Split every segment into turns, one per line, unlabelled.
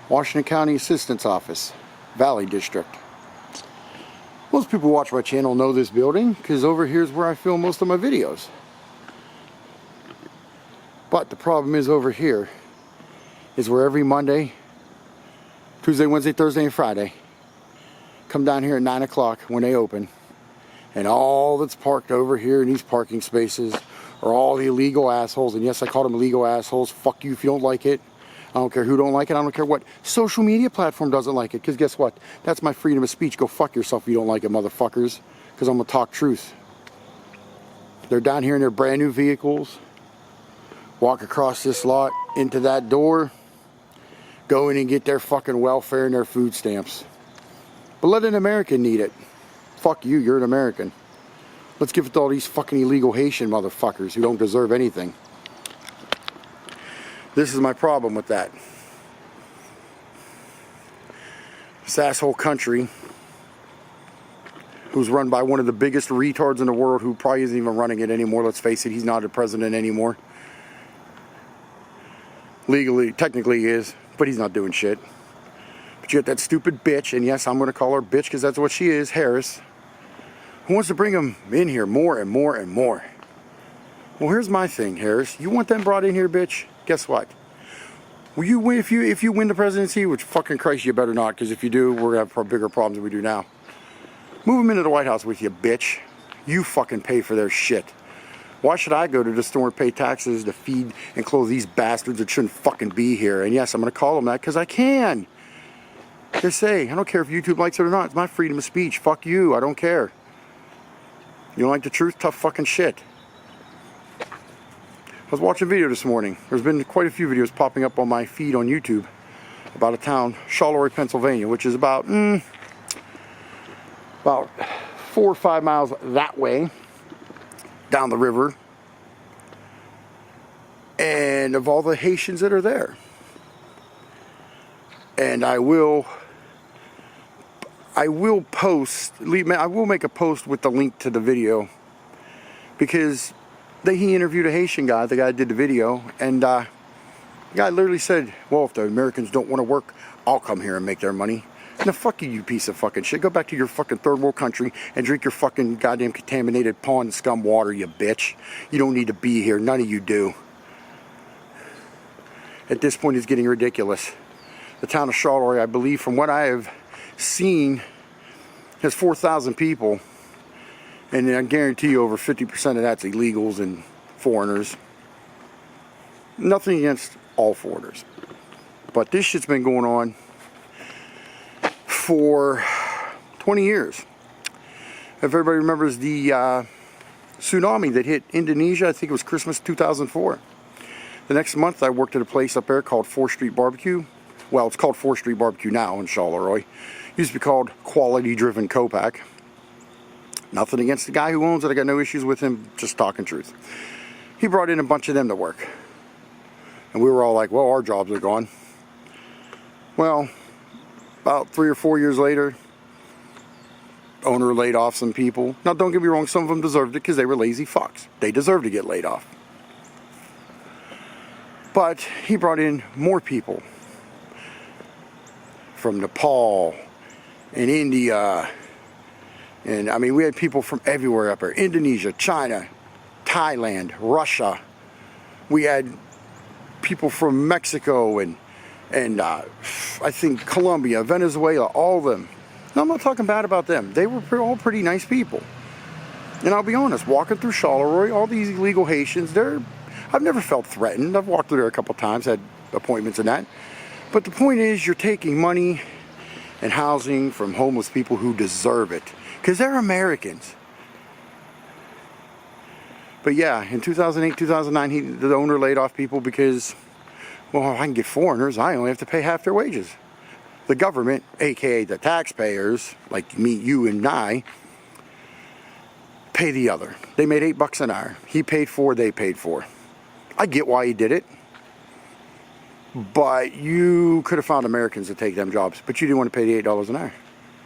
Washington County Assistance Office, Valley District. Most people who watch my channel know this building because over here is where I film most of my videos. But the problem is over here is where every Monday, Tuesday, Wednesday, Thursday, and Friday, come down here at 9 o'clock when they open, and all that's parked over here in these parking spaces are all the illegal assholes. And yes, I call them illegal assholes. Fuck you if you don't like it. I don't care who don't like it. I don't care what social media platform doesn't like it. Because guess what? That's my freedom of speech. Go fuck yourself if you don't like it, motherfuckers. Because I'm going to talk truth. They're down here in their brand new vehicles. Walk across this lot into that door. Go in and get their fucking welfare and their food stamps. But let an American need it. Fuck you, you're an American. Let's give it to all these fucking illegal Haitian motherfuckers who don't deserve anything. This is my problem with that. This asshole country, who's run by one of the biggest retards in the world, who probably isn't even running it anymore. Let's face it, he's not a president anymore. Legally, technically he is, but he's not doing shit. But you got that stupid bitch, and yes, I'm going to call her bitch because that's what she is, Harris, who wants to bring him in here more and more and more. Well, here's my thing, Harris. You want them brought in here, bitch? Guess what? Will you win if you win the presidency? Which fucking Christ, you better not, because if you do, we're gonna have bigger problems than we do now. Move them into the White House with you, bitch. You fucking pay for their shit. Why should I go to the store and pay taxes to feed and clothe these bastards that shouldn't fucking be here? And yes, I'm gonna call them that because I can. Just say, I don't care if YouTube likes it or not. It's my freedom of speech. Fuck you. I don't care. You don't like the truth? Tough fucking shit. I was watching a video this morning. There's been quite a few videos popping up on my feed on YouTube about a town, Charleroi, Pennsylvania, which is about 4 or 5 miles that way down the river. And of all the Haitians that are there. And I will make a post with the link to the video, because he interviewed a Haitian guy, the guy that did the video, and the guy literally said, well, if the Americans don't want to work, I'll come here and make their money. Now fuck you, you piece of fucking shit. Go back to your fucking third world country and drink your fucking goddamn contaminated pond scum water, you bitch. You don't need to be here. None of you do. At this point, it's getting ridiculous. The town of Charleroi, I believe, from what I have seen, has 4,000 people. And I guarantee you over 50% of that's illegals and foreigners. Nothing against all foreigners. But this shit's been going on for 20 years. If everybody remembers the tsunami that hit Indonesia, I think it was Christmas 2004. The next month I worked at a place up there called 4th Street Barbecue. Well, it's called 4th Street Barbecue now in Charleroi. It used to be called Quality Driven Copac. Nothing against the guy who owns it. I got no issues with him, just talking truth. He brought in a bunch of them to work. And we were all like, well, our jobs are gone. Well, about 3 or 4 years later, owner laid off some people. Now, don't get me wrong, some of them deserved it because they were lazy fucks. They deserved to get laid off. But he brought in more people from Nepal and India. And I mean, we had people from everywhere up there. Indonesia, China, Thailand, Russia. We had people from Mexico and I think Colombia, Venezuela, all of them. Now, I'm not talking bad about them. They were all pretty nice people. And I'll be honest, walking through Charleroi, all these illegal Haitians, I've never felt threatened. I've walked through there a couple times, had appointments and that. But the point is, you're taking money and housing from homeless people who deserve it. Because they're Americans. But yeah, in 2008, 2009, the owner laid off people because, well, I can get foreigners. I only have to pay half their wages. The government, aka the taxpayers, like me, you, and I, pay the other. They made $8 an hour. He paid 4, they paid 4. I get why he did it. But you could have found Americans to take them jobs. But you didn't want to pay the $8 an hour.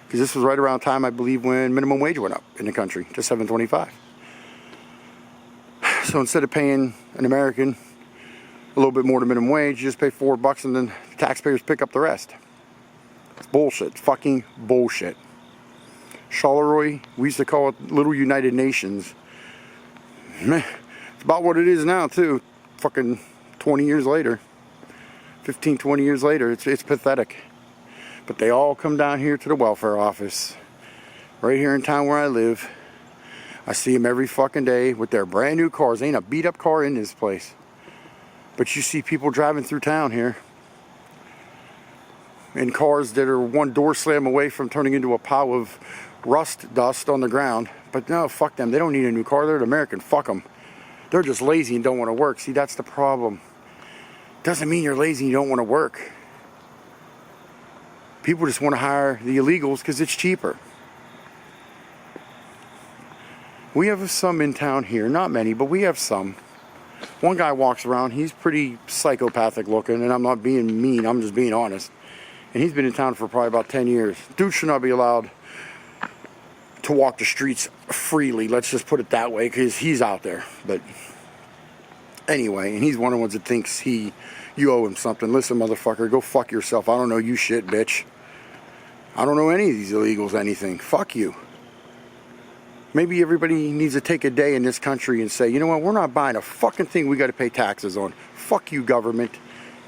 Because this was right around time, I believe, when minimum wage went up in the country to $7.25. So instead of paying an American a little bit more than minimum wage. You just pay $4 and then the taxpayers pick up the rest. It's bullshit. It's fucking bullshit. Charleroi, we used to call it Little United Nations. Meh, it's about what it is now too. Fucking 20 years later. 15, 20 years later, it's pathetic. But they all come down here to the welfare office. Right here in town where I live. I see them every fucking day with their brand new cars. Ain't a beat up car in this place. But you see people driving through town here in cars that are one door slam away from turning into a pile of rust dust on the ground. But no, fuck them. They don't need a new car. They're an American. Fuck them. They're just lazy and don't want to work. See, that's the problem. Doesn't mean you're lazy and you don't want to work. People just want to hire the illegals because it's cheaper. We have some in town here. Not many, but we have some. One guy walks around. He's pretty psychopathic looking, and I'm not being mean. I'm just being honest. And he's been in town for probably about 10 years. Dude should not be allowed to walk the streets freely. Let's just put it that way, because he's out there. But anyway, and he's one of the ones that thinks you owe him something. Listen, motherfucker, go fuck yourself. I don't know you shit, bitch. I don't know any of these illegals anything. Fuck you. Maybe everybody needs to take a day in this country and say, you know what, we're not buying a fucking thing we got to pay taxes on. Fuck you, government.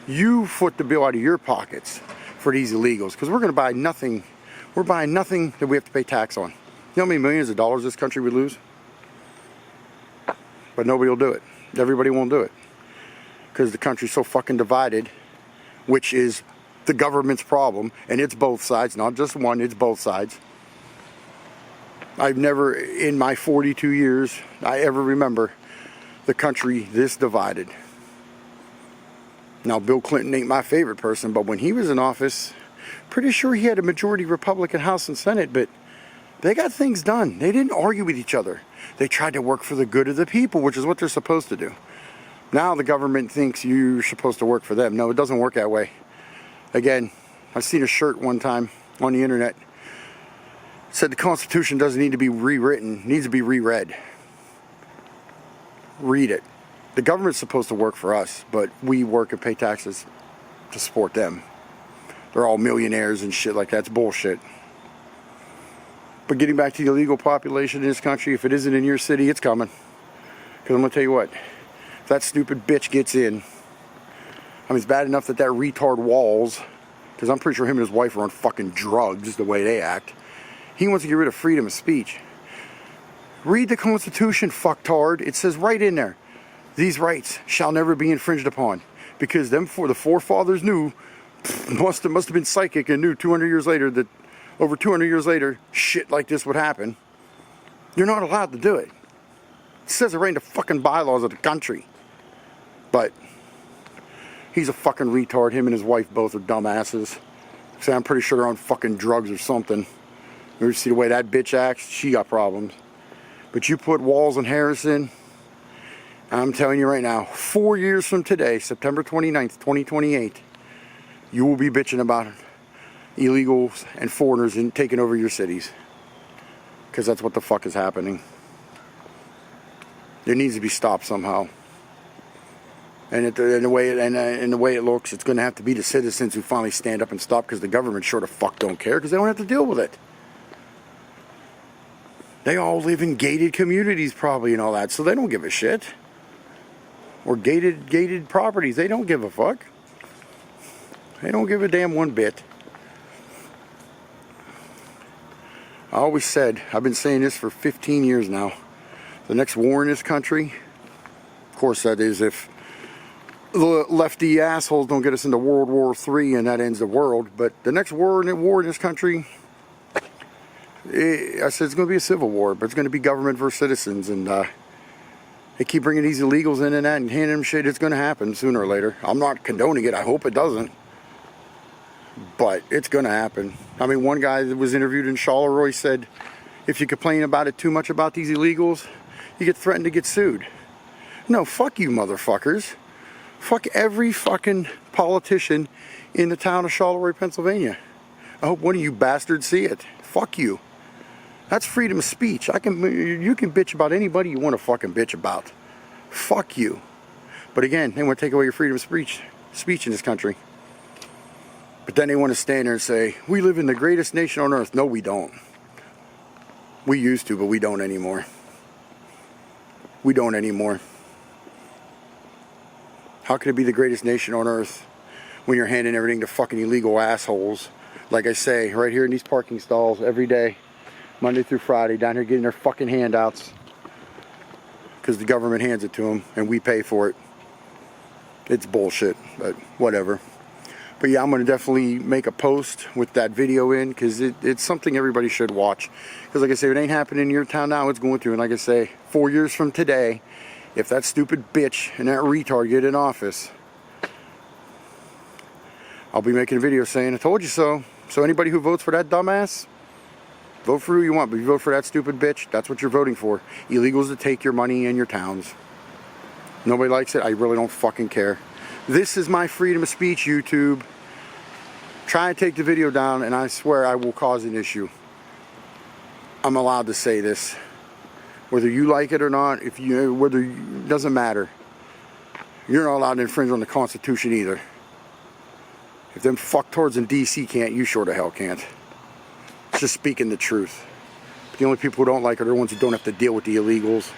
You foot the bill out of your pockets for these illegals, because we're going to buy nothing. We're buying nothing that we have to pay tax on. You know how many millions of dollars this country would lose? But nobody will do it. Everybody won't do it. Because the country's so fucking divided, which is the government's problem, and it's both sides, not just one, it's both sides. I've never, in my 42 years, I ever remember the country this divided. Now, Bill Clinton ain't my favorite person, but when he was in office, pretty sure he had a majority Republican House and Senate, but they got things done. They didn't argue with each other. They tried to work for the good of the people, which is what they're supposed to do. Now the government thinks you're supposed to work for them. No, it doesn't work that way. Again, I've seen a shirt one time on the internet. It said the Constitution doesn't need to be rewritten, it needs to be reread. Read it. The government's supposed to work for us, but we work and pay taxes to support them. They're all millionaires and shit like that. It's bullshit. But getting back to the illegal population in this country, if it isn't in your city, it's coming. Because I'm going to tell you what, if that stupid bitch gets in, I mean, it's bad enough that retard Walls, because I'm pretty sure him and his wife are on fucking drugs the way they act. He wants to get rid of freedom of speech. Read the Constitution, fucktard. It says right in there, these rights shall never be infringed upon. Because the forefathers knew, must have been psychic and knew 200 years later that, over 200 years later, shit like this would happen. You're not allowed to do it. It says it right in the fucking bylaws of the country. But he's a fucking retard. Him and his wife both are dumbasses. So I'm pretty sure they're on fucking drugs or something. You see the way that bitch acts? She got problems. But you put Walls and Harrison, I'm telling you right now, 4 years from today, September 29th, 2028, you will be bitching about illegals and foreigners and taking over your cities. Because that's what the fuck is happening. It needs to be stopped somehow. And in the way it looks, it's going to have to be the citizens who finally stand up and stop, because the government sure the fuck don't care, because they don't have to deal with it. They all live in gated communities probably and all that, so they don't give a shit. Or gated properties, they don't give a fuck. They don't give a damn one bit. I always said, I've been saying this for 15 years now, the next war in this country, of course that is if the lefty assholes don't get us into World War III and that ends the world, but the next war in this country, I said it's going to be a civil war, but it's going to be government versus citizens, and they keep bringing these illegals in and that and handing them shit. It's going to happen sooner or later. I'm not condoning it. I hope it doesn't, but it's going to happen. I mean, one guy that was interviewed in Charleroi said, if you complain about it too much about these illegals, you get threatened to get sued. No, fuck you motherfuckers. Fuck every fucking politician in the town of Charleroi, Pennsylvania. I hope one of you bastards see it. Fuck you. That's freedom of speech. You can bitch about anybody you want to fucking bitch about. Fuck you. But again, they want to take away your freedom of speech in this country. But then they want to stand there and say, we live in the greatest nation on earth. No, we don't. We used to, but we don't anymore. We don't anymore. How could it be the greatest nation on earth when you're handing everything to fucking illegal assholes? Like I say, right here in these parking stalls every day, Monday through Friday, down here getting their fucking handouts. Because the government hands it to them and we pay for it. It's bullshit, but whatever. But yeah, I'm going to definitely make a post with that video in, because it's something everybody should watch. Because like I say, it ain't happening in your town now, it's going to. And like I say, 4 years from today, if that stupid bitch and that retard get in office, I'll be making a video saying, I told you so. So anybody who votes for that dumbass, vote for who you want, but if you vote for that stupid bitch, that's what you're voting for. Illegals to take your money and your towns. Nobody likes it, I really don't fucking care. This is my freedom of speech, YouTube. Try and take the video down and I swear I will cause an issue. I'm allowed to say this. Whether you like it or not, doesn't matter. You're not allowed to infringe on the Constitution either. If them fucktards in DC can't, you sure the hell can't. It's just speaking the truth. But the only people who don't like it are the ones who don't have to deal with the illegals.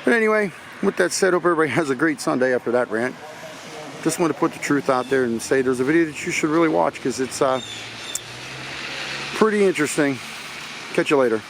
But anyway, with that said, hope everybody has a great Sunday after that rant. Just want to put the truth out there and say there's a video that you should really watch, because it's pretty interesting. Catch you later.